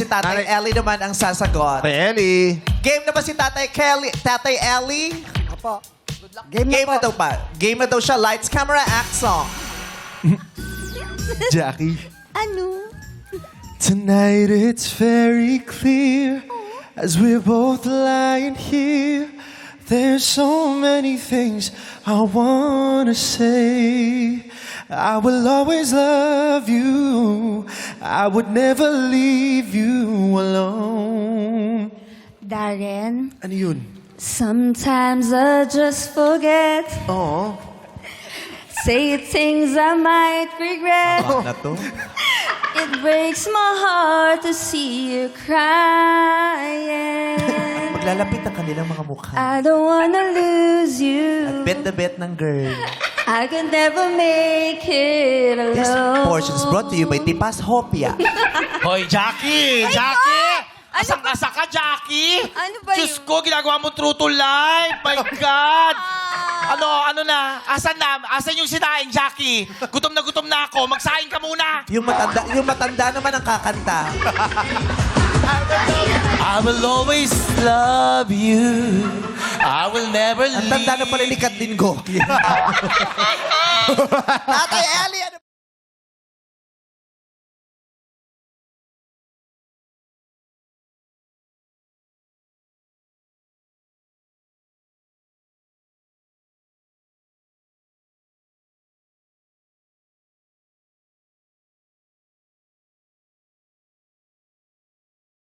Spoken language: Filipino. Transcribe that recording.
Si Tatay Ellie naman ang sasagot. Ellie. Game na ba si Tatay Ellie? Opo. Game Game na na po. daw pa. Game na daw siya. Lights, camera, action. Jackie. Ano? Tonight it's very clear as we're both lying here. There's so many things I wanna say. I will always love you. I would never leave you alone. Darren, Ano yun? sometimes I just forget. Oo. Say things I might regret. Na to. It breaks my heart to see you crying. Maglalapit ang kanilang mga mukha. I don't wanna lose you. Bet the bet ng girl. I could never make it This alone. portion is brought to you by Tipas Hopia. Hoy, Jackie! Jackie! Asang-asa ka, Jackie? Ano ba Diyos yun? ko, ginagawa mo true to life. My God! Ano na? Asan na? Asan yung sinain, Jackie? Gutom na ako. Magsaing ka muna. Yung matanda naman ang kakanta. I will always love you. I will never Ang tanda na pala ni Katlin Goki. Tatay Ellie, ano